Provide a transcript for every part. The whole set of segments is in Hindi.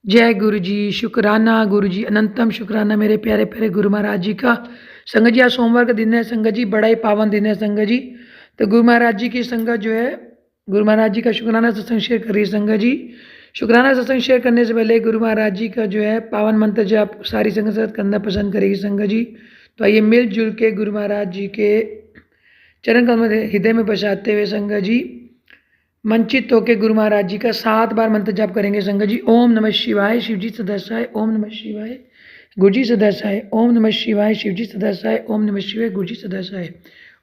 जय गुरु जी, शुक्राना गुरु जी, अनंतम शुक्राना मेरे प्यारे प्यारे गुरु महाराज जी का। संगत जी आज सोमवार का दिन है संगत जी, बड़ा ही पावन दिन है संगत जी। तो गुरु महाराज जी की संगत जो है, गुरु महाराज जी का शुक्राना सत्संग शेयर करिए संगत जी। शुक्राना सत्संग शेयर करने से पहले गुरु महाराज जी का जो है पावन मंत्र जो आप सारी संगत साथ करना पसंद करेगी संगत जी। तो आइए मिलजुल के गुरु महाराज जी के चरण कमल में हृदय में बसाते हुए संगत जी मंचित होकर गुरु महाराज जी का 7 बार मंत्र जाप करेंगे संगत जी। ओम नमः शिवाय, शिव जी सदस्याय, ओम नमः शिवाय, गुरु जी सदस्याय, ओम नमः शिवाय, शिव जी सदस्याय, ओम नमः शिवाय, गुरु जी सदस्याय,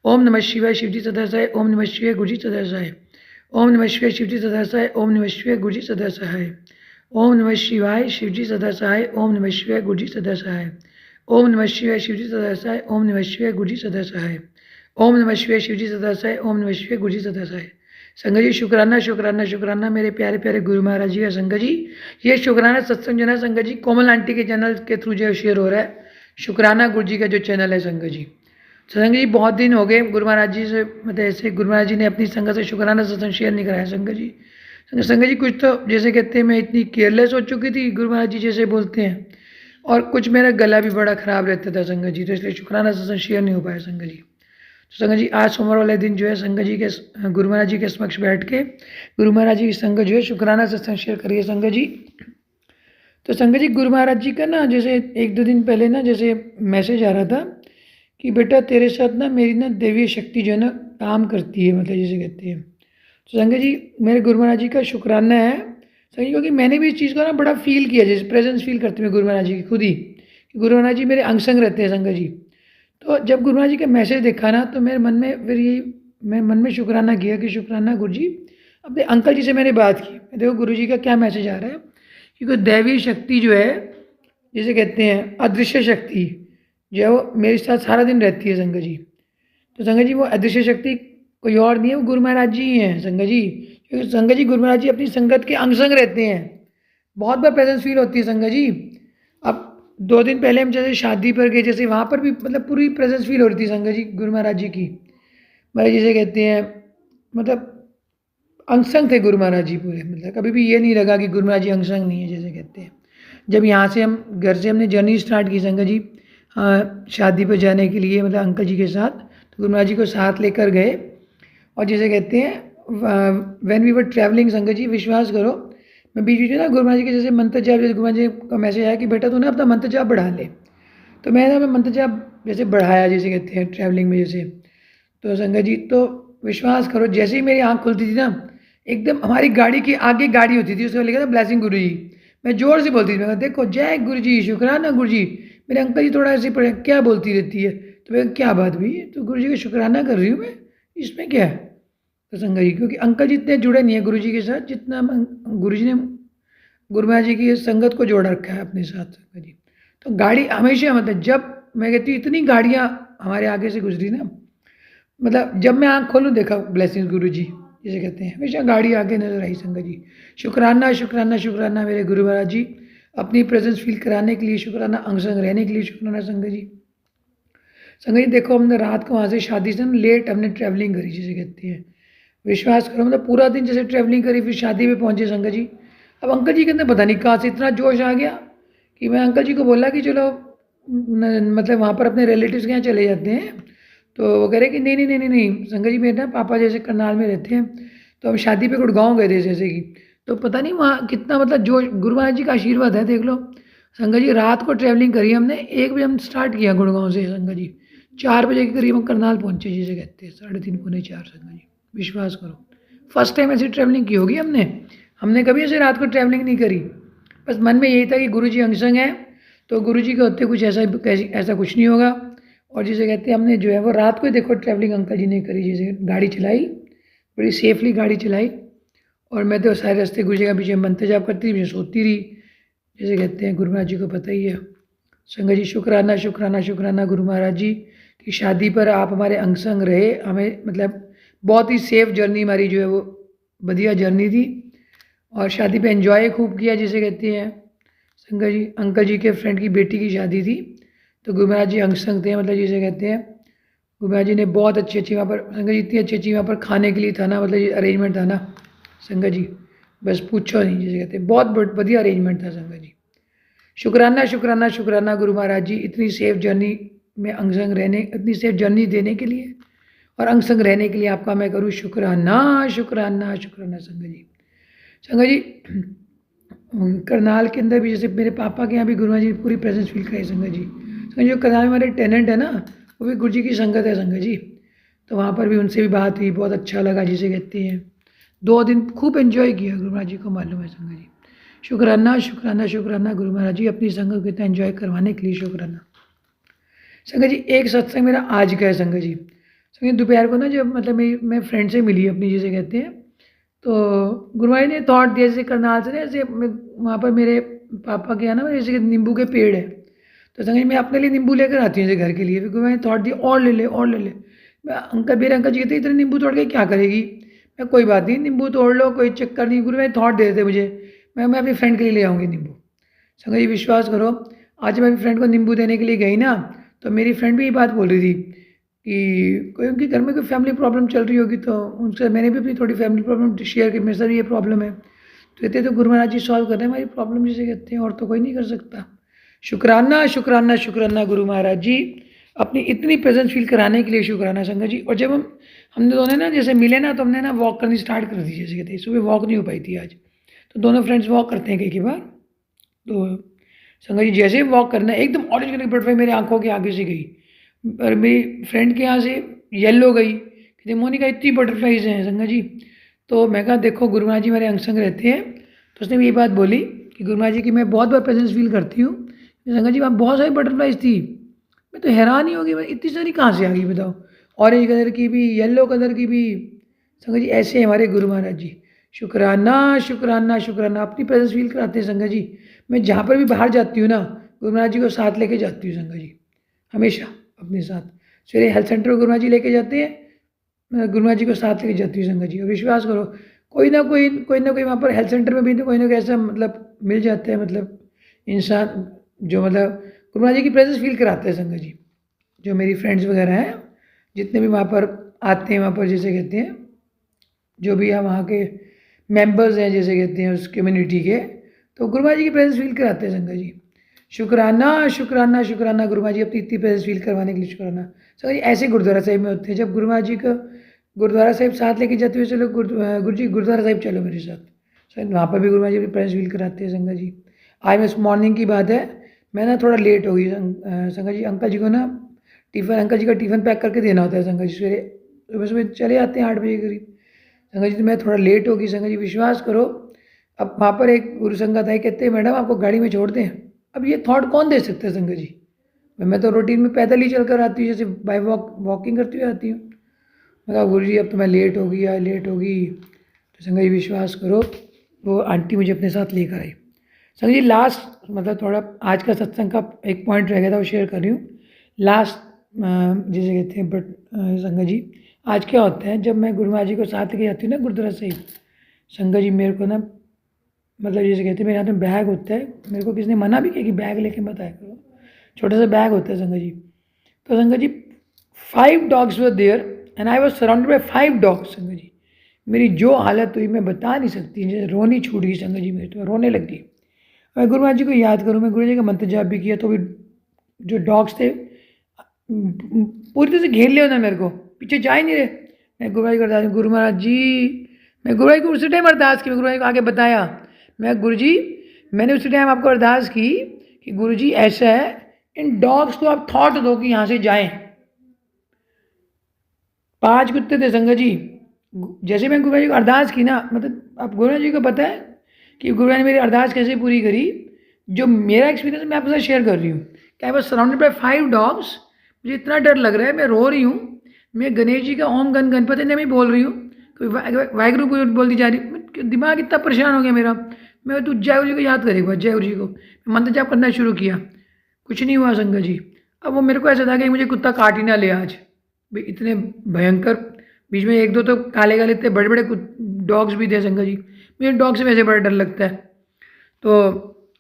ओम नमः शिवाय, शिव जी सदस्याय, ओम नमः शिवाय, गुरु जी सदस्याय, ओम नमः शिवाय, शिव जी सदस्याय, ओम नमः शिवाय, गुरु जी सदस्याय, ओम नमः शिवाय, शिव जी सदस्याय, ओम नमः शिवाय, गुरु जी सदस्याय, ओम नमः शिवाय, शिव जी सदस्याय, ओम नमः शिवाय, गुरु जी सदस्याय, ओम नमः शिवाय, शिव जी सदस्याय, ओम नमः शिवाय, गुरु जी सदस्याय। संगत जी शुक्राना शुक्राना शुक्राना मेरे प्यारे प्यारे गुरु महाराज जी का संगत जी। ये शुक्राना सत्संग जो है संगत जी कोमल आंटी के चैनल के थ्रू जो शेयर हो रहा है, शुक्राना गुरु जी का जो चैनल है संगत जी। संगत जी बहुत दिन हो गए गुरु महाराज जी से, मतलब ऐसे गुरु महाराज जी ने अपनी संगत से शुक्राना सत्संग शेयर नहीं कराया संगत जी। संगत जी कुछ तो जैसे कहते हैं मैं इतनी केयरलेस हो चुकी थी, गुरु महाराज जी जैसे बोलते हैं, और कुछ मेरा गला भी बड़ा ख़राब रहता था संगत जी, तो इसलिए शुक्राना सत्संग शेयर नहीं हो पाया संगत जी। तो संगत जी आज सोमवार वाले दिन जो है संगत जी के गुरु महाराज जी के समक्ष बैठ के गुरु महाराज जी की संगत जो है शुक्राना सत्संग शेयर करिए संगत जी। तो संगत जी गुरु महाराज जी का ना जैसे 1-2 दिन पहले ना जैसे मैसेज आ रहा था कि बेटा तेरे साथ ना मेरी ना दैवीय शक्ति जो है ना काम करती है, मतलब जैसे कहते हैं। तो संगत जी मेरे गुरु महाराज जी का शुक्राना है संगत जी, क्योंकि मैंने भी इस चीज़ को ना बड़ा फील किया, जैसे प्रेजेंस फील करते हुए गुरु महाराज जी की खुद ही, कि गुरु महाराज जी मेरे अंग संग रहते हैं संगत जी। तो जब गुरु महाराज जी का मैसेज देखा ना तो मेरे मन में फिर ये मैं मन में शुक्राना किया कि शुक्राना गुरु जी। अपने अंकल जी से मैंने बात की, देखो गुरु जी का क्या मैसेज आ रहा है, क्योंकि दैवीय शक्ति जो है जिसे कहते हैं अदृश्य शक्ति जो है वो मेरे साथ सारा दिन रहती है संगत जी। तो संगत जी वो अदृश्य शक्ति कोई और नहीं है, वो गुरु महाराज जी ही हैं संगत जी। क्योंकि संगत जी गुरु महाराज जी अपनी संगत के अंग संग रहते हैं, बहुत बार प्रेजेंस फील होती है संगत जी। अब 2 दिन पहले हम जैसे शादी पर गए, जैसे वहाँ पर भी मतलब पूरी प्रेजेंस फील हो रही थी संगत जी गुरु महाराज जी की, मतलब जिसे कहते हैं मतलब अंगसंग थे गुरु महाराज जी पूरे, मतलब कभी भी ये नहीं लगा कि गुरु महाराज जी अंगसंग नहीं है जैसे कहते हैं। जब यहाँ से हम घर से हमने जर्नी स्टार्ट की संगत जी शादी पर जाने के लिए, मतलब अंकल जी के साथ, तो गुरु महाराज जी को साथ लेकर गए। और जैसे कहते हैं व्हेन वी वर ट्रैवलिंग संगत जी, विश्वास करो मैं बीच बीच में ना गुरु महाराज जी के जैसे मंत्र जाप, जैसे गुरु महाराज जी का मैसेज आया कि बेटा तू ना अपना मंत्र जाप बढ़ा ले, तो मैंने ना मंत्र जाप जैसे बढ़ाया जैसे कहते हैं ट्रैवलिंग में जैसे। तो संगत जी तो विश्वास करो जैसे ही मेरी आँख खुलती थी ना, एकदम हमारी गाड़ी की आगे गाड़ी होती थी, उसमें लिखा था ब्लेसिंग गुरु जी। मैं जोर से बोलती थी, मैं कहा देखो जय गुरु जी, शुक्राना गुरु जी। मेरे अंकल जी थोड़ा ऐसे पढ़े क्या बोलती रहती है, तो मैं क्या बात हुई, तो गुरु जी का शुक्राना कर रही हूँ मैं, इसमें क्या है। तो संगत जी क्योंकि अंकल जी इतने जुड़े नहीं है गुरु जी के साथ जितना गुरु जी ने गुरु महाराज जी की संगत को जोड़ रखा है अपने साथ संगत जी। तो गाड़ी हमेशा, मतलब जब मैं कहती हूँ इतनी गाड़ियाँ हमारे आगे से गुजरी ना, मतलब जब मैं आँख खोलूँ देखा ब्लेसिंग गुरु जी जिसे कहते हैं, हमेशा गाड़ी आगे नजर आई संगत जी। शुक्राना शुक्राना शुक्राना मेरे गुरु महाराज जी, अपनी प्रेजेंस फील कराने के लिए शुक्राना, अंग संग रहने के लिए शुक्राना संगत जी। संगत जी देखो हमने रात को वहाँ से शादी से लेट हमने ट्रैवलिंग करी जिसे कहते हैं, विश्वास करो मतलब पूरा दिन जैसे ट्रैवलिंग करी, फिर शादी में पहुँचे संगत जी। अब अंकल जी के अंदर पता नहीं कहाँ से इतना जोश आ गया कि मैं अंकल जी को बोला कि चलो मतलब वहाँ पर अपने रिलेटिव्स के यहाँ चले जाते हैं। तो वो कह रहे कि नहीं नहीं नहीं नहीं नहीं संगत जी मेरे ना पापा जैसे करनाल में रहते हैं, तो हम शादी पे गुड़गांव गए थे जैसे कि, तो पता नहीं वहाँ कितना मतलब जो गुरु महाराज जी का आशीर्वाद है देख लो। संगत जी रात को ट्रैवलिंग करी हमने, 1 बजे हम स्टार्ट किया गुड़गांव से संगत जी, 4 बजे के करीब हम करनाल पहुँचे जिसे कहते हैं, 3:30 पौने 4 संगत जी। विश्वास करो फर्स्ट टाइम ऐसी ट्रैवलिंग की होगी हमने कभी ऐसे रात को ट्रैवलिंग नहीं करी। बस मन में यही था कि गुरु जी अंगसंग है, तो गुरु जी के होते कुछ ऐसा कुछ नहीं होगा। और जिसे कहते हैं हमने जो है वो रात को ही देखो ट्रैवलिंग अंकल जी ने करी, जैसे गाड़ी चलाई बड़ी सेफली गाड़ी चलाई, और मैं तो सारे रास्ते गुरु जी का पीछे मंत्र जाप करती थी, सोती रही जैसे कहते हैं, गुरु महाराज जी को पता ही है। संगत जी शुक्राना शुक्राना शुक्राना गुरु महाराज जी की शादी पर आप हमारे अंग संग रहे, हमें मतलब बहुत ही सेफ जर्नी हमारी जो है वो बढ़िया जर्नी थी, और शादी पे एंजॉय खूब किया जिसे कहते हैं। संगत जी अंकल जी के फ्रेंड की बेटी की शादी थी, तो गुरु महाराज जी अंग संग थे, मतलब जिसे कहते हैं गुरु महाराज जी ने बहुत अच्छी वहाँ पर संगत जी इतनी अच्छी वहाँ पर खाने के लिए था ना, मतलब अरेंजमेंट था ना संगत जी, बस पूछो नहीं, जिसे कहते हैं। बहुत बढ़िया अरेंजमेंट था संगत जी। शुक्राना शुक्राना शुक्राना गुरु महाराज जी, इतनी सेफ जर्नी में अंग संग रहने, इतनी सेफ जर्नी देने के लिए और अंग संग रहने के लिए आपका मैं करूँ शुक्राना शुक्राना शुक्राना संगत जी। संगत जी करनाल के अंदर भी, जैसे मेरे पापा के यहाँ भी गुरु महाराज जी पूरी प्रेजेंस फील कराई संगत जी। संगत जी जो करनाल में हमारे टेनेंट है ना, वो भी गुरु जी की संगत है संगत जी। तो वहाँ पर भी उनसे भी बात हुई, बहुत अच्छा लगा जिसे कहते हैं। 2 दिन खूब एंजॉय किया, गुरु महाराज जी को मालूम है संगत जी। शुक्राना शुक्राना शुक्राना गुरु महाराज जी, अपनी संगत को इतना एंजॉय करवाने के लिए शुक्राना। संगत जी एक सत्संग मेरा आज का है संगत जी। संगत दोपहर को ना जब मतलब मैं फ्रेंड से मिली अपनी, जिसे कहते हैं, तो गुरु महाराज ने थॉट दिया, जैसे करनाल से ना, जैसे वहाँ पर मेरे पापा के यहाँ ना जैसे नींबू के पेड़ है, तो संगत जी मैं अपने लिए नींबू लेकर आती हूँ जैसे घर के लिए। फिर गुरु महाराज ने थॉट दिया और ले ले और ले ले। मैं अंकल, मेरे अंकल जी कहते इतने नींबू तोड़ के क्या करेगी। मैं कोई बात नहीं, नींबू तोड़ लो, कोई चक्कर नहीं। गुरु महाराज थॉट दे देते मुझे, मैं अपनी फ्रेंड के लिए ले आऊँगी नींबू। संगत जी विश्वास करो, आज मैं अपनी फ्रेंड को नींबू देने के लिए गई ना, तो मेरी फ्रेंड भी ये बात बोल रही थी कि कोई उनके घर में कोई फैमिली प्रॉब्लम चल रही होगी, तो उनसे मैंने भी अपनी थोड़ी फैमिली प्रॉब्लम शेयर की, मेरे साथ ये प्रॉब्लम है। तो कहते तो गुरु महाराज जी सॉल्व कर रहे हैं हमारी प्रॉब्लम, जिसे कहते हैं, और तो कोई नहीं कर सकता। शुक्राना शुक्राना शुक्राना गुरु महाराज जी, अपनी इतनी प्रेजेंस फील कराने के लिए शुक्राना संगत जी। और जब हमने दोनों ना जैसे मिले ना, तो हमने ना वॉक करनी स्टार्ट कर दी, जैसे कहते हैं। सुबह वॉक नहीं हो पाई थी आज, तो दोनों फ्रेंड्स वॉक करते हैं कई बार। तो संगत जी जैसे वॉक करना, एकदम ऑरेंज कलर की बटरफ्लाई मेरी आंखों के आगे से गई, और मेरी फ्रेंड के यहाँ से येलो गई। कहते मोनिका इतनी बटरफ्लाइज हैं संगत जी। तो मैं कहा देखो गुरु महाराज जी मेरे अंग संग रहते हैं। तो उसने भी ये बात बोली कि गुरु महाराज जी की मैं बहुत बार प्रेजेंस फील करती हूँ। संगत जी वहाँ बहुत सारी बटरफ्लाइज थी, मैं तो हैरान ही होगी, मैं इतनी सारी कहाँ से आ गई बताओ, ऑरेंज कलर की भी, येलो कलर की भी। संगत जी ऐसे हैं हमारे गुरु महाराज जी। शुक्राना शुक्राना शुक्राना, अपनी प्रेजेंस फील कराते हैं संगत जी। मैं जहाँ पर भी बाहर जाती हूँ ना, गुरु महाराज जी को साथ लेके जाती हूँ संगत जी, हमेशा अपने साथ। सवेरे हेल्थ सेंटर को गुरु महाराज जी लेके जाते हैं, मैं गुरु महाराज जी को साथ लेके जाती हूँ संगत जी। और विश्वास करो कोई ना कोई वहाँ पर हेल्थ सेंटर में भी कोई ना कोई ऐसा मतलब मिल जाता है, मतलब इंसान जो मतलब गुरु महाराज जी की प्रेजेंस फील कराते हैं संगत जी। जो मेरी फ्रेंड्स वगैरह हैं, जितने भी वहाँ पर आते हैं, वहाँ पर जैसे कहते हैं, जो भी है वहाँ के मेंबर्स हैं, जैसे कहते हैं, उस कम्युनिटी के, तो गुरु महाराज जी की प्रेजेंस फील कराते हैं संगत जी। शुक्राना शुक्राना शुक्राना गुरु महाराज जी, अपनी इतनी प्रेजेंस फील करवाने के लिए शुक्राना। संगत जी ऐसे गुरुद्वारा साहिब में होते हैं, जब गुरु महाराज जी का गुरुद्वारा साहिब साथ लेके जाते हुए, चलो गुरु जी गुरुद्वारा साहिब चलो मेरे साथ, शायद वहाँ पर भी गुरु महाराज जी अपनी प्रेजेंस फील कराते हैं संगत जी। आज मैं इस मॉर्निंग की बात है, मैं ना थोड़ा लेट हो गई संगत जी। अंकल जी को ना अंकल जी का टिफ़िन पैक करके देना होता है संगत जी। सुबह सुबह चले आते हैं 8 बजे करीब संगत जी। तो मैं थोड़ा लेट हो गई संगत जी, विश्वास करो। अब वहाँ पर एक गुरु संगत आई, कहते हैं मैडम आपको गाड़ी में छोड़ दें। अब ये थॉट कौन दे सकता है संगत जी। मैं तो रूटीन में पैदल ही चल कर आती हूँ, जैसे बाय वॉकिंग करती हुई आती हूँ। मैं कहा गुरु जी अब तो मैं लेट हो गई। तो संगत जी विश्वास करो, वो आंटी मुझे अपने साथ लेकर आई। संगत जी लास्ट मतलब थोड़ा आज का सत्संग का एक पॉइंट रह गया था, वो शेयर कर रही हूँ। लास्ट जिसे कहते हैं, बट संगत जी आज क्या होता है, जब मैं गुरु महाराज जी को साथ लेके जाती हूँ ना गुरुद्वारा साहिब, संगत जी मेरे को ना मतलब जैसे कहते हैं, मेरे हाथ में बैग होता है। मेरे को किसी ने मना भी किया कि बैग लेके मत आया करो, छोटा सा बैग होता है संगत जी। तो Sangat ji 5 dogs were there and I was surrounded by 5 dogs संगत जी। मेरी जो हालत हुई मैं बता नहीं सकती, जैसे रोनी छूट गई संगत जी, मेरी तो रोने लग गई। मैं गुरु महाराज जी को याद करूँ, मैं गुरु जी का मंत्र जाप भी किया, तो भी जो डॉग्स थे पूरी तरह से घेर लिया उन्होंने मेरे को, पीछे जा ही नहीं रहे। मैं गुरु महाराज को अरदास, गुरु महाराज जी, मैं गुरु महाराज को उसी टाइम अरदास की, मैं गुरु महाराज को आगे बताया, मैं गुरु जी मैंने उसी टाइम आपको अरदास की कि गुरु जी ऐसा है, इन डॉग्स को आप थॉट दो कि यहाँ से जाएं। 5 कुत्ते थे संगत जी। जैसे मैं गुरु महाराज जी को अरदास की ना, मतलब आप गुरु महाराज जी को पता है कि गुरु महाराज ने मेरी अरदास कैसे पूरी करी। जो मेरा एक्सपीरियंस मैं आपके साथ शेयर कर रही हूँ कि आई वॉज सराउंडेड बाई 5 dogs। मुझे इतना डर लग रहा है, मैं रो रही हूँ। मैं गणेश जी का ओम गणपति ने मैं बोल रही हूँ, वाहिगुरु को बोलती जा रही, दिमाग इतना परेशान हो गया मेरा। मैं तो जय गुरु जी को याद करेगा, जय गुरु जी को मंत्र जाप करना शुरू किया, कुछ नहीं हुआ संगत जी। अब वो मेरे को ऐसा था कि मुझे कुत्ता काट ही ना ले आज, भाई इतने भयंकर। बीच में 1-2 तो काले काले इतने बड़े बड़े डॉग्स भी थे संगत जी। मुझे डॉग से वैसे बड़ा डर लगता है। तो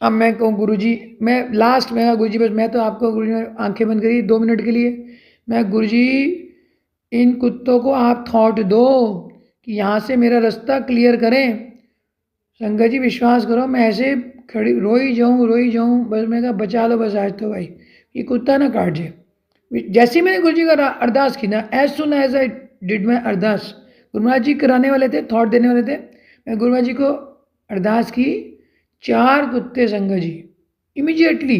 अब मैं कहूँ गुरु जी, मैं लास्ट में गुरु जी बस मैं तो आपको गुरु जी ने आंखें बंद करी 2 मिनट के लिए। मैं गुरु जी इन कुत्तों को आप थॉट दो कि यहाँ से मेरा रास्ता क्लियर करें। संगत जी विश्वास करो, मैं ऐसे खड़ी रोई जाऊँ, बस मैं कहा बचा लो बस आज तो भाई, ये कुत्ता ना काट जाए। जैसे ही मैंने गुरु जी का अरदास की ना, as soon as I did my ardas, Guru Maharaj जी कराने वाले थे, थॉट देने वाले थे, मैं गुरु महाराज जी को अरदास की, 4 कुत्ते संगत जी इमीडिएटली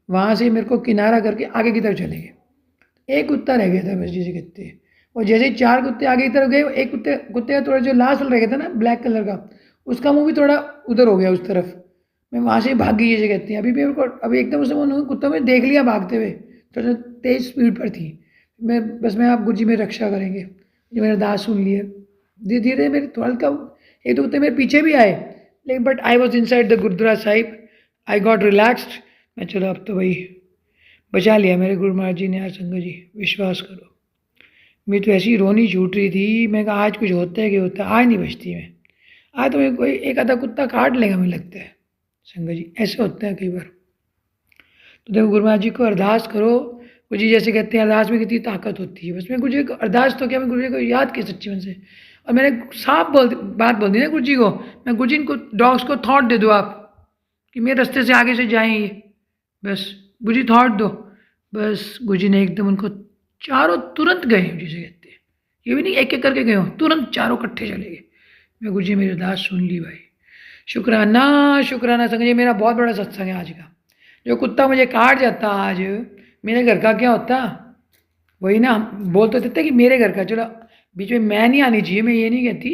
वहाँ से मेरे को किनारा करके आगे की तरफ चले गए। एक कुत्ता रह गया था बस, जिसे कहते हैं। और जैसे ही 4 कुत्ते आगे की तरफ गए, एक कुत्ते का थोड़ा जो लास्ट रह गया था ना ब्लैक कलर का, उसका मुंह भी थोड़ा उधर हो गया उस तरफ। मैं वहाँ से भाग गई, जैसे कहते हैं। अभी भी मेरे को अभी एकदम से मन कुत्ता में देख लिया भागते हुए, थोड़ा तेज स्पीड पर थी। मैं आप गुरु जी मेरी रक्षा करेंगे, जो मेरा दास सुन लिए। धीरे धीरे मेरे थोड़ा हल्का एक दो कुत्ते मेरे पीछे भी आए, लेकिन but I was inside the Gurdwara Sahib, I got relaxed. मैं चलो अब तो भाई बचा लिया मेरे गुरु महाराज जी ने। यार संगत जी विश्वास करो, मेरी तो ऐसी रोनी छूट रही थी। मैं कहा आज कुछ होता है कि होता है, आज नहीं बचती मैं। आज तो कोई एक आधा कुत्ता काट लेगा मुझे लगता है संगत जी, ऐसे होता है कई बार। तो देखो गुरु महाराज जी को अरदास करो। गुरु जी जैसे कहते हैं अरदास में कितनी ताकत होती है। बस मैं गुरु जी को अरदास तो क्या, मैं गुरु जी को याद की सच्ची मन से, और मैंने साफ बात बोल दी ना गुरु जी को, मैं गुरु जी इनको डॉग्स को थॉट दे दो आप कि मेरे रास्ते से आगे से जाएँ ये, बस गुरु जी थॉट दो। बस गुरु जी ने एकदम उनको चारों तुरंत गए, जिसे कहते हैं। ये भी नहीं एक एक करके गए हो, तुरंत चारों इकट्ठे चले गए। मैं गुरु जी मेरी अरदास सुन ली भाई। शुक्राना शुक्राना संगत जी, मेरा बहुत बड़ा सत्संग है आज का। जो कुत्ता मुझे काट जाता आज, मेरे घर का क्या होता? वही ना, बोल तो देते कि मेरे घर का, चलो बीच में मैं नहीं आनी चाहिए, मैं ये नहीं कहती,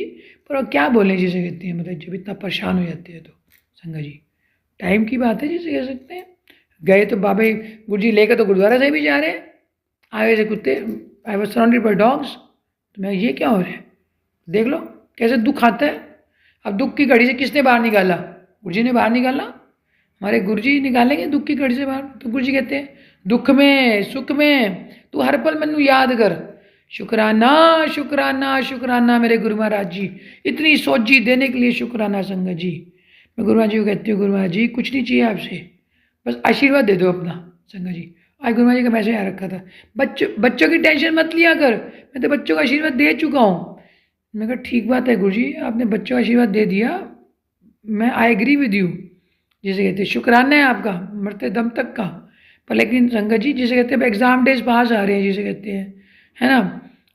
पर अब क्या बोलने जिसे कहते हैं, मतलब जब इतना परेशान हो जाते हैं तो संगत जी टाइम की बात है जिसे कह सकते हैं। गए तो बाबा गुरु जी लेकर तो गुरुद्वारा से भी जा रहे हैं, आए से कुत्ते, आई वॉज सराउंडेड बाई डॉग्स। तो मैं ये क्या हो रहा है, देख लो कैसे दुख आता है। अब दुख की घड़ी से किसने बाहर निकाला? गुरु जी ने बाहर निकाला, हमारे गुरु जी निकालेंगे दुख की घड़ी से बाहर। तो गुरु जी कहते हैं दुख में सुख में तू हर पल मैनू याद कर। शुक्राना शुक्राना शुक्राना मेरे गुरु महाराज जी, इतनी सोची देने के लिए शुक्राना संगत जी। मैं गुरु महाराज जी को कहती हूँ, गुरु महाराज जी कुछ नहीं चाहिए आपसे, बस आशीर्वाद दे दो अपना संगत जी। आज गुरु महाराज जी का मैसेज आ रखा था, बच्चों की टेंशन मत लिया कर, मैं तो बच्चों का आशीर्वाद दे चुका हूँ। मैं कहा ठीक बात है गुरु जी, आपने बच्चों का आशीर्वाद दे दिया, मैं आई एग्री विद यू, जिसे कहते हैं शुक्राना है आपका मरते दम तक का। पर लेकिन संगत जी जिसे कहते हैं एग्ज़ाम डेज पास आ रहे हैं, जिसे कहते हैं, है ना,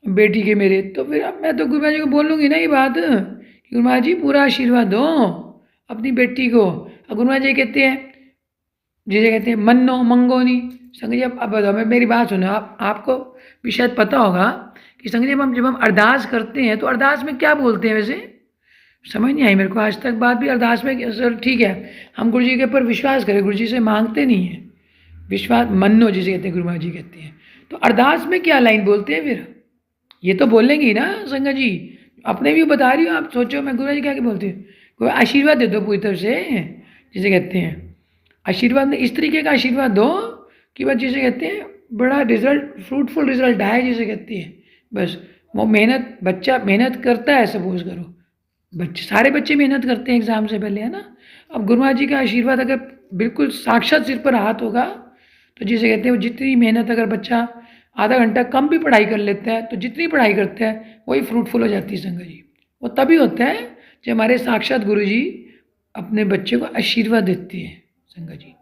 बेटी के मेरे, तो फिर अब मैं तो गुरु महाराज जी को बोलूँगी ना ये बात कि गुरु महाराज जी पूरा आशीर्वाद दो अपनी बेटी को। और गुरु महाराज जी कहते हैं, जिसे कहते हैं मन्नो मंगोनी। संगत जी अब बताओ, मैं मेरी बात सुनो, आपको भी शायद पता होगा कि संगत जी जब हम अरदास करते हैं तो अरदास में क्या बोलते हैं, वैसे समझ नहीं आई मेरे को आज तक बात भी। अरदास में सर ठीक है हम गुरु जी के ऊपर विश्वास करें, गुरु जी से मांगते नहीं हैं, विश्वास मन्नो जिसे कहते हैं गुरु महाराज जी कहते हैं। तो अरदास में क्या लाइन बोलते हैं फिर, ये तो बोलेंगे ना संगत जी, अपने भी बता रही हूँ, आप सोचो मैं गुरु जी क्या बोलती हूँ, कोई आशीर्वाद दे दो पूरी तरफ से, जिसे कहते हैं आशीर्वाद में इस तरीके का आशीर्वाद दो कि बस जिसे कहते हैं बड़ा रिजल्ट, फ्रूटफुल रिजल्ट आए, जिसे कहते हैं। बस वो मेहनत, बच्चा मेहनत करता है, सपोज करो बच्चे, सारे बच्चे मेहनत करते हैं एग्ज़ाम से पहले, है ना। अब गुरु महाराज जी का आशीर्वाद अगर बिल्कुल साक्षात सिर पर हाथ होगा तो जिसे कहते हैं वो जितनी मेहनत, अगर बच्चा आधा घंटा कम भी पढ़ाई कर लेता है तो जितनी पढ़ाई करता है वही फ्रूटफुल हो जाती है संगत जी। वो तभी होता है जब हमारे साक्षात गुरु जी अपने बच्चे को आशीर्वाद देते हैं संगत जी।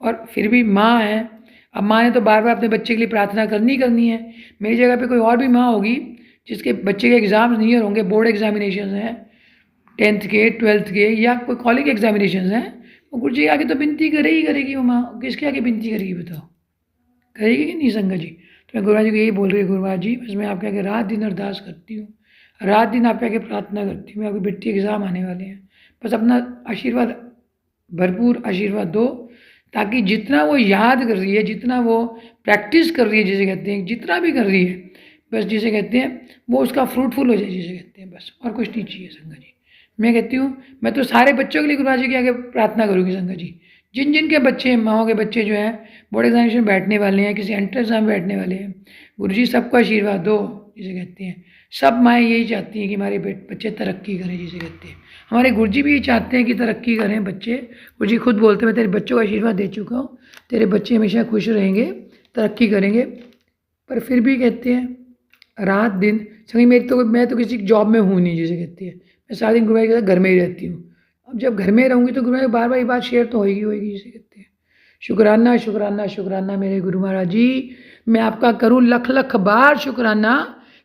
और फिर भी माँ है, अब माँ ने तो बार बार अपने बच्चे के लिए प्रार्थना करनी है। मेरी जगह पे कोई और भी माँ होगी जिसके बच्चे के एग्ज़ाम्स नियर होंगे, बोर्ड एग्जामिनेशन हैं 10th के 12th के, या कोई कॉलेज एग्जामिनेशन हैं, वो गुरु जी आगे तो विनती करेगी वो माँ, किसके आगे विनती करेगी बताओ, करेगी कि नहीं संगत जी। तो मैं गुरु महाराज जी को यही बोल रही हूँ, गुरु महाराज जी बस मैं आपके आगे रात दिन अरदास करती हूँ, रात दिन आपके आगे प्रार्थना करती हूँ, आपकी बेटी एग्ज़ाम आने वाले हैं, बस अपना आशीर्वाद, भरपूर आशीर्वाद दो, ताकि जितना वो याद कर रही है, जितना वो प्रैक्टिस कर रही है, जिसे कहते हैं जितना भी कर रही है, बस जिसे कहते हैं वो उसका फ्रूटफुल हो जाए, जिसे कहते हैं, बस और कुछ नहीं चाहिए संगत जी। मैं कहती हूँ मैं तो सारे बच्चों के लिए गुरु महाराज जी के आगे प्रार्थना करूँगी संगत जी, जिन जिन के बच्चे, माओ के बच्चे जो हैं बोर्ड एग्जामिनेशन बैठने वाले हैं, किसी एंट्रेंस एग्जाम बैठने वाले हैं, गुरु जी सबको आशीर्वाद दो, जिसे कहते हैं। सब माएँ यही चाहती हैं कि हमारे बच्चे तरक्की करें, जिसे कहते हैं। हमारे गुरु जी भी यही चाहते हैं कि तरक्की करें बच्चे। गुरु जी खुद बोलते हैं मैं तेरे बच्चों का आशीर्वाद दे चुका हूँ, तेरे बच्चे हमेशा खुश रहेंगे, तरक्की करेंगे। पर फिर भी कहते हैं रात दिन, सही मैं तो किसी जॉब में हूँ नहीं, जिसे कहती है, मैं सारा दिन गुरु भाई के साथ घर में ही रहती हूँ। अब जब घर में रहूँगी तो गुरु महाराज बार बार ये बात शेयर तो होगी होगी, जिसे कहते हैं। शुक्राना शुक्राना शुक्राना मेरे गुरु महाराज जी, मैं आपका करूँ लख लख बार शुक्राना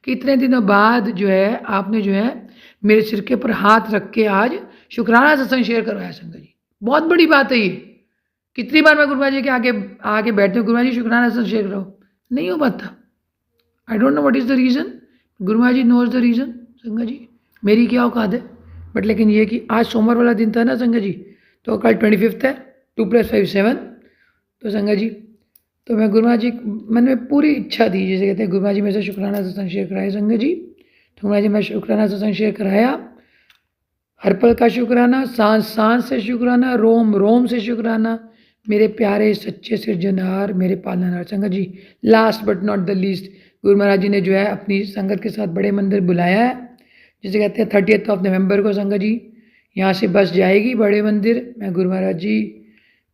कि इतने दिनों बाद जो है आपने जो है मेरे सिर के ऊपर हाथ रख के आज शुक्राना सत्संग शेयर करवाया संगत जी। बहुत बड़ी बात है ये। कितनी बार मैं गुरु महाराज जी के आगे बैठते हूँ, गुरु महाराज जी शुक्राना सत्संग शेयर करो, नहीं हो पाता। I don't know what is the reason, Guru Maharaj ji knows the reason संगत जी, मेरी क्या औकात है। बट लेकिन ये कि आज सोमवार वाला दिन था ना संगत जी, तो कल 25 है, 2 + 5 7। तो संगत जी तो मैं गुरु महाराज जी मन में पूरी इच्छा थी, जैसे कहते हैं गुरु महाराज जी मेरे से शुक्राना सत्संग शेयर कराए संगत जी। तो गुरु महाराज जी मैं शुक्राना सत्संग शेयर कराया, हर पल का शुक्राना, सांस सांस से शुक्राना, रोम रोम से शुक्राना मेरे प्यारे सच्चे सिरजनहार मेरे पालनहार। संगत जी last but not the least, Guru Maharaj जी ने जो है अपनी संगत के साथ बड़े मंदिर बुलाया है, जिसे कहते हैं 30 नवंबर को संगत जी यहाँ से बस जाएगी बड़े मंदिर। मैं गुरु महाराज जी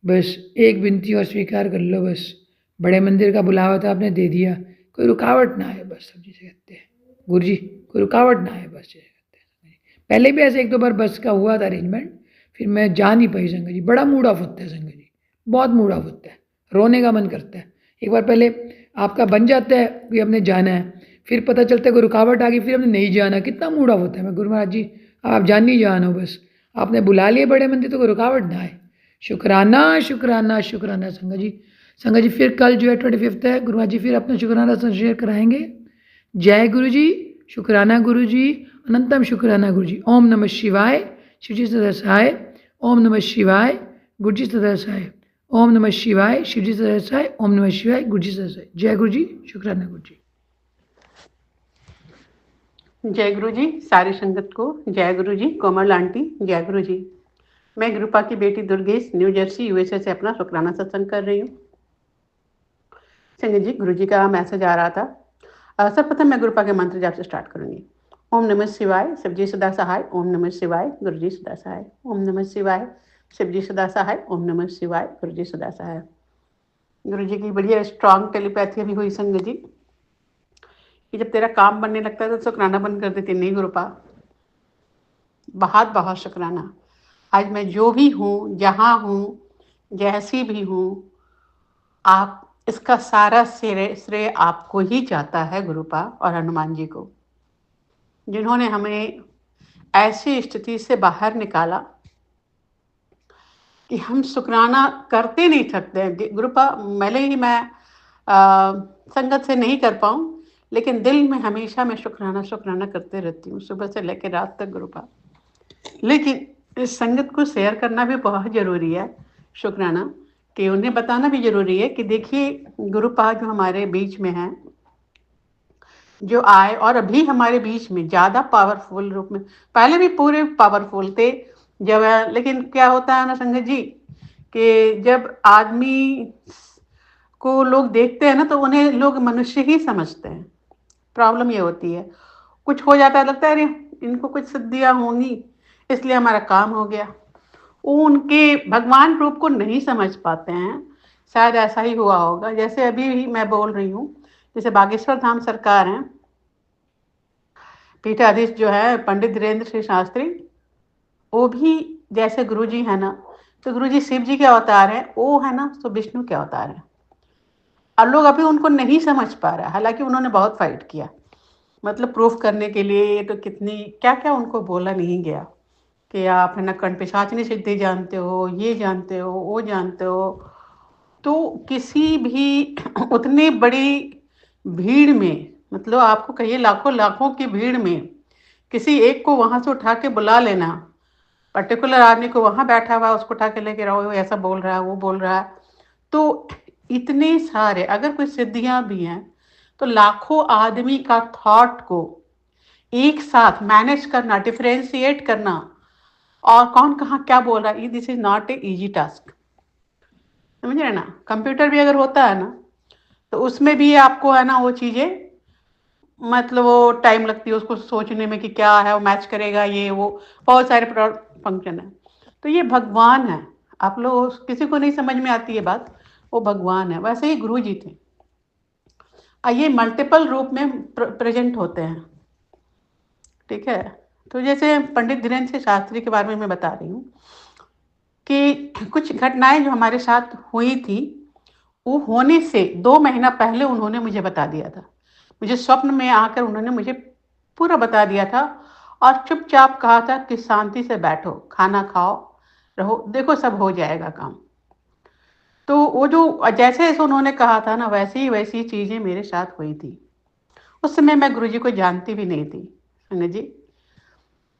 बस एक विनती और स्वीकार कर लो, बस बड़े मंदिर का बुलावा था आपने दे दिया, कोई रुकावट ना आए बस, सब जिसे कहते हैं गुरु जी कोई रुकावट ना आए बस, जिसे कहते हैं। पहले भी ऐसे 1-2 बार बस का हुआ था अरेंजमेंट, फिर मैं जा नहीं पाई संगत जी, बड़ा मूड ऑफ होता है संगत जी, बहुत मूड ऑफ होता है, रोने का मन करता है। एक बार पहले आपका बन जाता है कि हमने जाना है, फिर पता चलता है कोई रुकावट आ गई, फिर हमने नहीं जाना, कितना मूड ऑफ होता है। मैं गुरु महाराज जी आप जान नहीं जानो, बस आपने बुला लिए बड़े मंदिर तो कोई रुकावट ना आए। शुक्राना शुक्राना शुक्राना संगत जी। संगत जी फिर कल जो है 25 है, गुरु महाराज जी फिर अपना शुक्राना शेयर कराएंगे। जय गुरु जी, शुक्राना गुरु जी, अनंतम शुक्राना गुरु जी। ओम नमः शिवाय, शिव जी सदा सहाय। ओम नमः शिवाय, गुरु जी सदा सहाय। ओम नमः शिवाय, शिव जी सदा सहाय। ओम नमः शिवाय, गुरु जी सदा सहाय। जय गुरु जी, शुक्राना गुरु जी। जय गुरु जी सारी संगत को, जय गुरु जी कोमल आंटी, जय गुरु जी। मैं गुरुपा की बेटी दुर्गेश न्यू जर्सी यूएसए से अपना शुक्राना सत्संग कर रही हूँ। संगत जी गुरु जी का मैसेज आ रहा था। सर्वप्रथम मैं गुरुपा के मंत्र जाप से स्टार्ट करूंगी। ओम नमः शिवाय, शिव जी सदा सहाय। ओम नमः शिवाय, गुरु जी सदा सहाय। ओम नमः शिवाय, शिव जी सदा सहाय। ओम नमः शिवाय, गुरु जी सदा सहाय। गुरु जी की बढ़िया स्ट्रांग टेलीपैथी अभी हुई संगत जी कि जब तेरा काम बनने लगता है तो शुक्राना बंद कर देती नहीं गुरुपा। बहुत बहुत शुक्राना। आज मैं जो भी हूँ, जहाँ हूँ, जैसी भी हूँ, आप इसका सारा श्रेय आपको ही जाता है गुरुपा और हनुमान जी को, जिन्होंने हमें ऐसी स्थिति से बाहर निकाला कि हम शुक्राना करते नहीं थकते। गुरुपा भले ही मैं संगत से नहीं कर पाऊँ, लेकिन दिल में हमेशा मैं शुक्राना शुक्राना करते रहती हूँ सुबह से लेकर रात तक गुरुपा। लेकिन इस संगत को शेयर करना भी बहुत ज़रूरी है शुक्राना, कि उन्हें बताना भी ज़रूरी है कि देखिए गुरुपा जो हमारे बीच में है, जो आए और अभी हमारे बीच में ज़्यादा पावरफुल रूप में, पहले भी पूरे पावरफुल थे जब, लेकिन क्या होता है ना संगत जी कि जब आदमी को लोग देखते हैं ना तो उन्हें लोग मनुष्य ही समझते हैं। प्रॉब्लम ये होती है, कुछ हो जाता है लगता है अरे इनको कुछ सिद्धियाँ होंगी इसलिए हमारा काम हो गया। वो उनके भगवान रूप को नहीं समझ पाते हैं। शायद ऐसा ही हुआ होगा। जैसे अभी ही मैं बोल रही हूँ, जैसे बागेश्वर धाम सरकार हैं, पीठाधीश जो है पंडित धीरेन्द्र सिंह शास्त्री, वो भी जैसे गुरु जी है ना, तो गुरु जी शिव जी के अवतार है, वो है ना तो विष्णु के अवतार है। और लोग अभी उनको नहीं समझ पा रहा, हालांकि उन्होंने बहुत फाइट किया, मतलब प्रूफ करने के लिए तो कितनी क्या क्या उनको बोला नहीं गया कि आप है ना कंठ पिशाचनी सिद्धि जानते हो, ये जानते हो, वो जानते हो। तो किसी भी उतनी बड़ी भीड़ में, मतलब आपको कहिए लाखों लाखों की भीड़ में किसी एक को वहां से उठा के बुला लेना, पर्टिकुलर आदमी को वहां बैठा हुआ उसको उठा के लेके रहो, ऐसा बोल रहा है वो बोल रहा है, तो इतने सारे अगर कोई सिद्धियां भी हैं तो लाखों आदमी का थॉट को एक साथ मैनेज करना, डिफरेंशिएट करना, और कौन कहाँ क्या बोल रहा है, this is not a easy task. समझ रहे ना, कंप्यूटर भी अगर होता है ना तो उसमें भी आपको है ना वो चीजें, मतलब वो टाइम लगती है उसको सोचने में कि क्या है वो मैच करेगा, ये वो बहुत सारे फंक्शन है। तो ये भगवान है, आप लोग किसी को नहीं समझ में आती है बात, वो भगवान है। वैसे ही गुरु जी थे, ये मल्टीपल रूप में प्रेजेंट होते हैं, ठीक है। तो जैसे पंडित धीरेन्द्र सिंह शास्त्री के बारे में मैं बता रही हूँ कि कुछ घटनाएँ जो हमारे साथ हुई थी, वो होने से 2 महीना पहले उन्होंने मुझे बता दिया था। मुझे स्वप्न में आकर उन्होंने मुझे पूरा बता दिया था और चुपचाप कहा था कि शांति से बैठो, खाना खाओ, रहो, देखो सब हो जाएगा काम। तो वो जो जैसे-जैसे उन्होंने कहा था ना, वैसी-वैसी चीज़ें मेरे साथ हुई थी। उस समय मैं गुरुजी को जानती भी नहीं थी, संगत जी।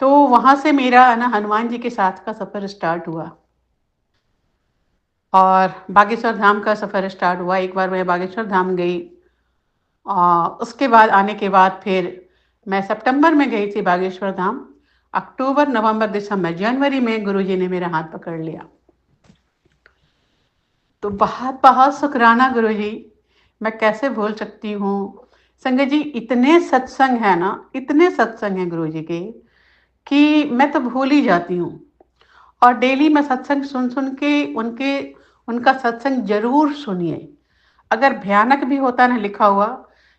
तो वहाँ से मेरा है ना हनुमान जी के साथ का सफ़र स्टार्ट हुआ और बागेश्वर धाम का सफ़र स्टार्ट हुआ। एक बार मैं बागेश्वर धाम गई। उसके बाद आने के बाद फिर मैं सितंबर में गई थी बागेश्वर धाम। अक्टूबर, नवंबर, दिसंबर, जनवरी में गुरुजी ने मेरा हाथ पकड़ लिया। तो बहुत-बहुत शुकराना गुरुजी, मैं कैसे भूल सकती हूँ। संगत जी, इतने सत्संग है ना, इतने सत्संग हैं गुरुजी के कि मैं तो भूल ही जाती हूँ। और डेली मैं सत्संग सुन-सुन के उनके उनका सत्संग ज़रूर सुनिए। अगर भयानक भी होता ना लिखा हुआ,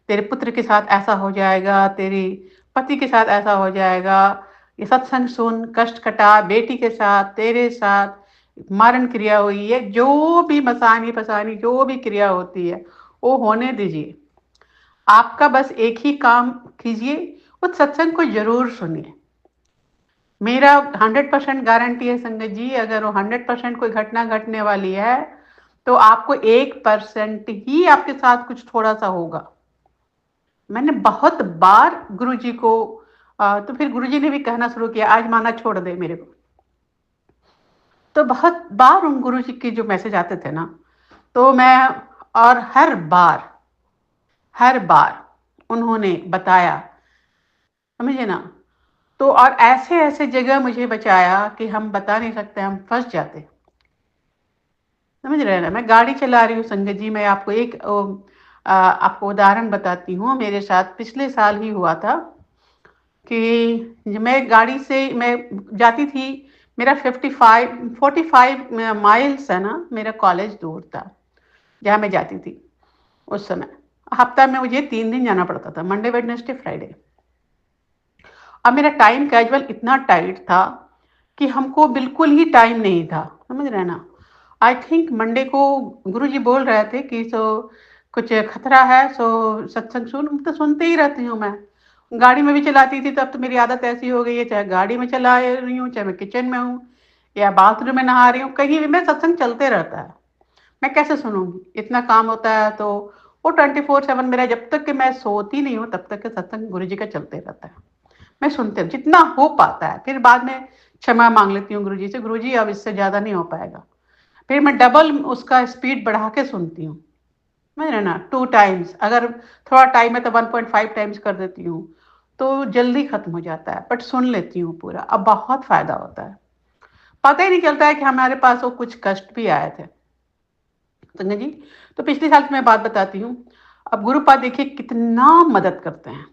तेरे पुत्र के साथ ऐसा हो जाएगा, तेरी पति के साथ ऐसा हो जाएगा, ये सत्संग सुन, कष्ट कटा, बेटी के साथ, तेरे साथ मारण क्रिया हुई है, जो भी मसानी-फसानी जो भी क्रिया होती है, वो होने दीजिए। आपका बस एक ही काम कीजिए, उस सत्संग को ज़रूर सुनिए। मेरा 100% गारंटी है संगत जी, अगर वो 100% कोई घटना घटने वाली है, तो आपको 1% ही आपके साथ कुछ थोड़ा-सा होगा। मैंने बहुत बार गुरुजी को तो फिर गुरुजी ने भी कहना शुरू किया, आज माना छोड़ दे मेरे को। तो बहुत बार उन गुरुजी के जो मैसेज आते थे ना, तो मैं और हर बार उन्होंने बताया, समझे ना? तो और ऐसे-ऐसे जगह मुझे बचाया कि हम बता नहीं सकते, हम फँस जाते। समझ रहे हैं ना? मैं गाड़ी चला रही हूँ संगत जी, मैं आपको एक आपको उदाहरण बताती हूँ। मेरे साथ पिछले साल ही हुआ था कि मैं गाड़ी से मैं जाती थी, मेरा 45 माइल्स है ना, मेरा कॉलेज दूर था, जहाँ मैं जाती थी उस समय। हफ्ता में मुझे 3 दिन जाना पड़ता था, मंडे, वेडनेसडे, फ्राइडे। अब मेरा टाइम कैजुअल इतना टाइट था कि हमको बिल्कुल ही टाइम नहीं था, समझ रहे हैं ना? आई थिंक मंडे को गुरुजी बोल रहे थे कि कुछ खतरा है, सत्संग सुन, तो सुनते ही रहती हूँ मैं। गाड़ी में भी चलाती थी, तब तो मेरी आदत ऐसी हो गई है, चाहे गाड़ी में चला रही हूँ, चाहे मैं किचन में हूँ या बाथरूम में नहा रही हूँ, कहीं भी मैं सत्संग चलते रहता है। मैं कैसे सुनूंगी, इतना काम होता है। तो वो 24/7 मेरा, जब तक कि मैं सोती नहीं हूँ तब तक के सत्संग गुरुजी का चलते रहता है। मैं सुनती हूँ जितना हो पाता है, फिर बाद में क्षमा मांग लेती हूँ गुरुजी से, गुरुजी अब इससे ज्यादा नहीं हो पाएगा। फिर मैं डबल उसका स्पीड बढ़ा के सुनती हूँ, समझ रहे ना? 2 टाइम्स, अगर थोड़ा टाइम है तो 1.5 टाइम्स कर देती हूँ, तो जल्दी खत्म हो जाता है, बट सुन लेती हूँ पूरा। अब बहुत फायदा होता है, पता ही नहीं चलता है कि हमारे पास वो कुछ कष्ट भी आए थे, समझे जी? तो पिछले साल की मैं बात बताती हूँ। अब गुरुपाद देखिए कितना मदद करते हैं।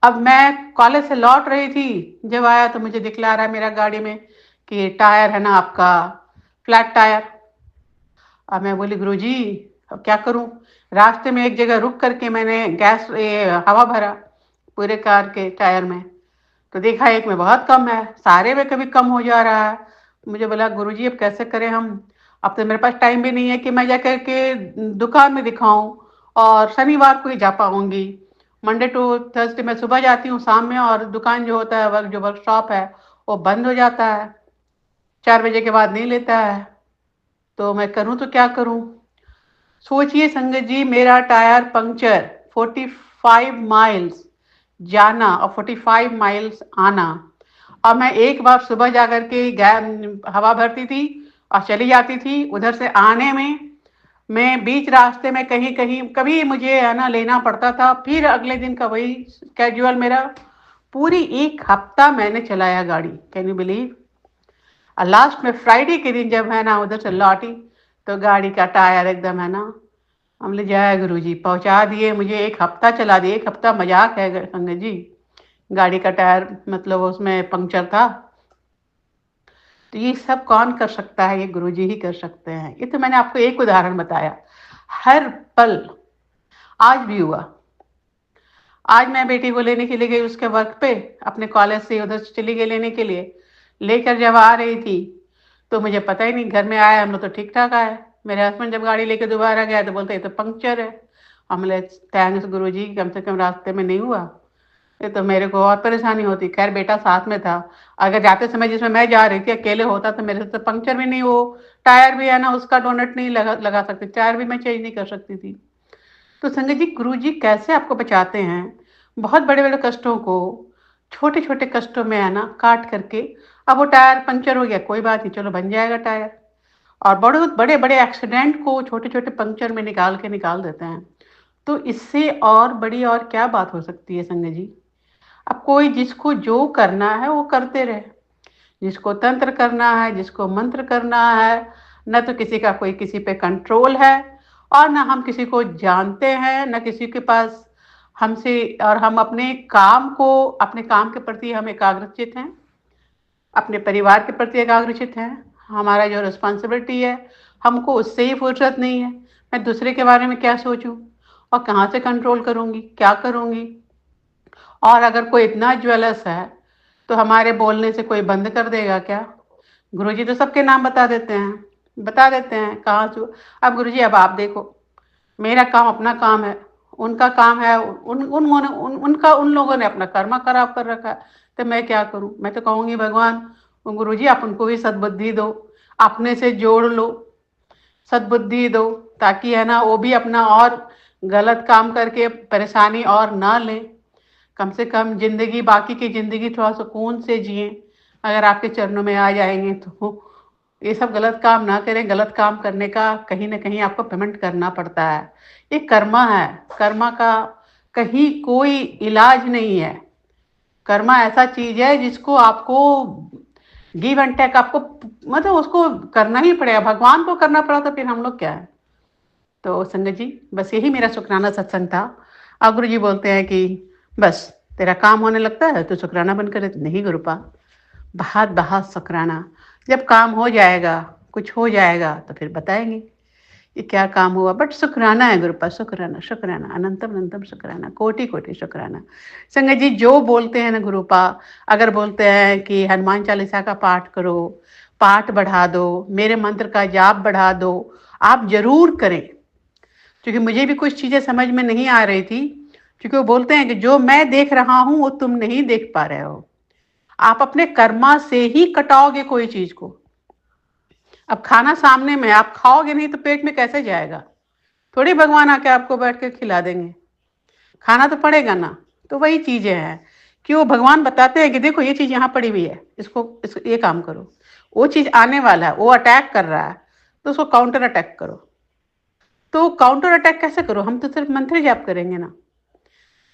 अब मैं कॉलेज से लौट रही थी, जब आया तो मुझे दिखला रहा है मेरा गाड़ी में कि टायर है ना आपका फ्लैट टायर। अब मैं बोली गुरुजी अब क्या करूं? रास्ते में एक जगह रुक करके मैंने गैस हवा भरा पूरे कार के टायर में, तो देखा एक में बहुत कम है, सारे में कभी कम हो जा रहा है। मुझे बोला गुरुजी अब कैसे करें हम? अब तो मेरे पास टाइम भी नहीं है कि मैं जा करके दुकान में दिखाऊं, और शनिवार को ही जा पाऊंगी। मंडे टू थर्सडे मैं सुबह जाती हूँ, शाम में, और दुकान जो होता है जो वर्कशॉप है वो बंद हो जाता है, 4 बजे के बाद नहीं लेता है। तो मैं करूं तो क्या करूं? सोचिए संगत जी, मेरा टायर पंक्चर, 45 माइल्स जाना और 45 माइल्स आना। और मैं एक बार सुबह जाकर के हवा भरती थी और चली जाती थी। उधर से आने में मैं बीच रास्ते में कहीं कहीं कभी मुझे है ना लेना पड़ता था, फिर अगले दिन का वही स्केड्यूल मेरा। पूरी एक हफ्ता मैंने चलाया गाड़ी, कैन यू बिलीव? और लास्ट में फ्राइडे के दिन जब है ना उधर से लौटी, तो गाड़ी का टायर एकदम है ना, हमने जय गुरु जी पहुंचा दिए मुझे। एक हफ्ता चला दिए, एक हफ्ता मजाक है संगत जी, गाड़ी का टायर मतलब उसमें पंक्चर था। तो ये सब कौन कर सकता है? ये गुरुजी ही कर सकते हैं। ये तो मैंने आपको एक उदाहरण बताया, हर पल आज भी हुआ। आज मैं बेटी को लेने के लिए गई उसके वर्क पे, अपने कॉलेज से उधर से चली गई लेने के लिए। लेकर जब आ रही थी तो मुझे पता ही नहीं, घर में आए हम लोग तो ठीक ठाक आए। मेरे हस्बैंड जब गाड़ी लेके दोबारा गया तो बोलते ये तो पंक्चर है। हम बोले थैंक्स गुरुजी, कम से कम रास्ते में नहीं हुआ, ये तो मेरे को और परेशानी होती। खैर बेटा साथ में था, अगर जाते समय जिसमें मैं जा रही थी अकेले होता तो मेरे से तो पंक्चर भी नहीं, वो टायर भी है ना उसका डोनट नहीं लगा सकती, टायर भी मैं चेंज नहीं कर सकती थी। तो संगत जी गुरु जी कैसे आपको बचाते हैं बहुत बड़े बड़े कष्टों को छोटे छोटे कष्टों में है ना काट करके। अब वो टायर पंक्चर हो गया, कोई बात नहीं, चलो बन जाएगा टायर। और बड़े बड़े बड़े एक्सीडेंट को छोटे छोटे पंक्चर में निकाल देते हैं। तो इससे और बड़ी और क्या बात हो सकती है संगत जी। अब कोई जिसको जो करना है वो करते रहे, जिसको तंत्र करना है, जिसको मंत्र करना है, न तो किसी का कोई किसी पे कंट्रोल है, और न हम किसी को जानते हैं, न किसी के पास हमसे, और हम अपने काम के प्रति हम एकाग्रचित हैं, अपने परिवार के प्रति एकाग्रचित हैं। हमारा जो रिस्पॉन्सिबिलिटी है हमको उससे ही फुर्सत नहीं है। मैं दूसरे के बारे में क्या सोचूं और कहाँ से कंट्रोल करूंगी, क्या करूंगी। और अगर कोई इतना ज्वेलस है तो हमारे बोलने से कोई बंद कर देगा क्या। गुरुजी तो सबके नाम बता देते हैं कहाँ से। अब गुरुजी अब आप देखो, मेरा काम अपना काम है, उनका काम है, उनका उन लोगों ने अपना कर्मा खराब कर रखा है, तो मैं क्या करूं। मैं तो कहूंगी भगवान गुरुजी आप उनको भी सद्बुद्धि दो, अपने से जोड़ लो, सद्बुद्धि दो, ताकि है ना वो भी अपना और गलत काम करके परेशानी और ना ले। कम से कम जिंदगी, बाकी की जिंदगी थोड़ा सुकून से जिए, अगर आपके चरणों में आ जाएंगे तो। ये सब गलत काम ना करें, गलत काम करने का कहीं ना कहीं आपको पेमेंट करना पड़ता है। ये कर्मा है, कर्मा का कहीं कोई इलाज नहीं है। कर्मा ऐसा चीज है जिसको आपको गिव एंड टेक, आपको मतलब उसको करना ही पड़ेगा। भगवान को करना पड़ा तो फिर हम लोग क्या है। तो संगत जी बस यही मेरा शुक्राना सत्संग था। अब गुरु जी बोलते हैं कि बस तेरा काम होने लगता है तो शुक्राना बन करे। नहीं गुरुपा, बहुत बहुत शुक्राना, जब काम हो जाएगा, कुछ हो जाएगा तो फिर बताएंगे ये क्या काम हुआ। बट शुक्राना है गुरुपा, शुक्राना शुक्राना, अनंतम अनंतम शुक्राना, कोटि कोटि शुक्राना। संगत जी जो बोलते हैं ना गुरुपा, अगर बोलते हैं कि हनुमान चालीसा का पाठ करो, पाठ बढ़ा दो, मेरे मंत्र का जाप बढ़ा दो, आप जरूर करें। क्योंकि मुझे भी कुछ चीजें समझ में नहीं आ रही थी, क्योंकि वो बोलते हैं कि जो मैं देख रहा हूं वो तुम नहीं देख पा रहे हो। आप अपने कर्मा से ही कटाओगे कोई चीज को। अब खाना सामने में, आप खाओगे नहीं तो पेट में कैसे जाएगा। थोड़ी भगवान आके आपको बैठ के खिला देंगे, खाना तो पड़ेगा ना। तो वही चीजें हैं कि वो भगवान बताते हैं कि देखो ये चीज यहाँ पड़ी हुई है, इसको ये काम करो। वो चीज आने वाला है, वो अटैक कर रहा है, तो उसको काउंटर अटैक करो। तो काउंटर अटैक कैसे करो, हम तो सिर्फ मंत्र जाप करेंगे ना।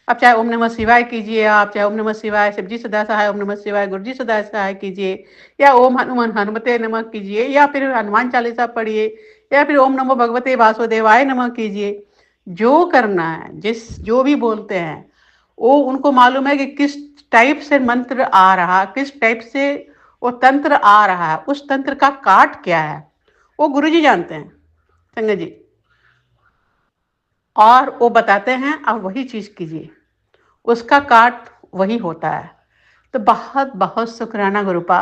अब चाहे ओम नमः शिवाय कीजिए, आप चाहे ओम नमः शिवाय शिवजी सदा सहाय, ओम नमः शिवाय गुरुजी सदा सहाय कीजिए, या ओम हनुमान हनुमते नमः कीजिए, या फिर हनुमान चालीसा पढ़िए, या फिर ओम नमो भगवते वासुदेवाय नमः कीजिए। जो करना है, जो भी बोलते हैं वो उनको मालूम है कि किस टाइप से मंत्र आ रहा, किस टाइप से वो तंत्र आ रहा है, उस तंत्र का काट क्या है वो गुरुजी जानते हैं संगत जी। और वो बताते हैं आप वही चीज कीजिए, उसका काट वही होता है। तो बहुत बहुत शुक्राना गुरुपा।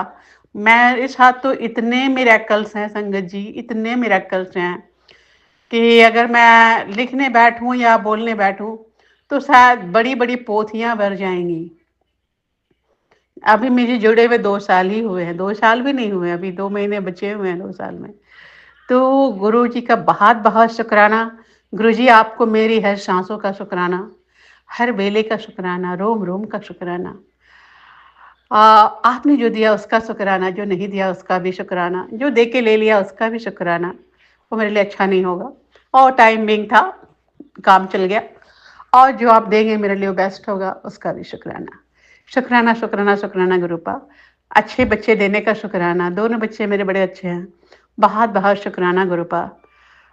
मैं इस हाथ तो इतने मिरेकल्स हैं संगत जी, इतने मिरेकल्स हैं कि अगर मैं लिखने बैठूं या बोलने बैठूं तो शायद बड़ी बड़ी पोथियां भर जाएंगी। अभी मुझे जुड़े हुए 2 साल ही हुए हैं, 2 साल भी नहीं हुए, अभी 2 महीने बचे हुए हैं 2 साल में। तो गुरु जी का बहुत बहुत शुक्राना। गुरु जी आपको मेरी हर सांसों का शुक्राना, हर बेले का शुक्राना, रोम रोम का शुक्राना। आपने जो दिया उसका शुक्राना, जो नहीं दिया उसका भी शुक्राना, जो दे के ले लिया उसका भी शुक्राना। वो मेरे लिए अच्छा नहीं होगा, और टाइमिंग था, काम चल गया। और जो आप देंगे मेरे लिए वो बेस्ट होगा, उसका भी शुक्राना। शुक्राना शुक्राना शुक्राना गुरुपा। अच्छे बच्चे देने का शुक्राना, दोनों बच्चे मेरे बड़े अच्छे हैं, बहुत बहुत शुक्राना गुरुपा।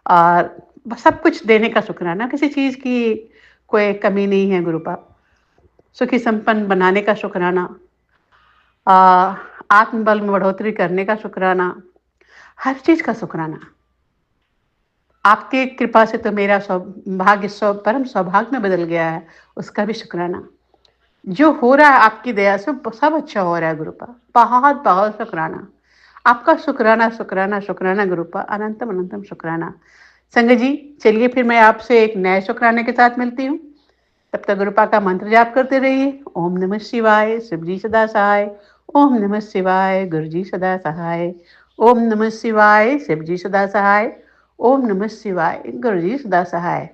और सब कुछ देने का शुक्राना, किसी चीज़ की कोई कमी नहीं है गुरुपा। सुखी संपन्न बनाने का शुक्राना, आत्मबल में बढ़ोतरी करने का शुक्राना, हर चीज का शुक्राना। आपके कृपा से तो मेरा सौभाग्य परम सौभाग्य में बदल गया है, उसका भी शुक्राना। जो हो रहा है आपकी दया से सब अच्छा हो रहा है गुरुपा, बहुत बहुत शुक्राना। आपका शुक्राना शुक्राना शुक्राना गुरुपा, अनंतम अनंतम शुक्राना। संगत जी, चलिए फिर मैं आपसे एक नए शुक्राने के साथ मिलती हूँ। तब तक गुरुपा का मंत्र जाप करते रहिए। ओम नमः शिवाय, शिव जी सदा सहाय। ओम नमः शिवाय, गुरु जी सदा सहाय। ओम नमः शिवाय, शिव जी सदा सहाय। ओम नमः शिवाय, गुरु जी सदा सहाय।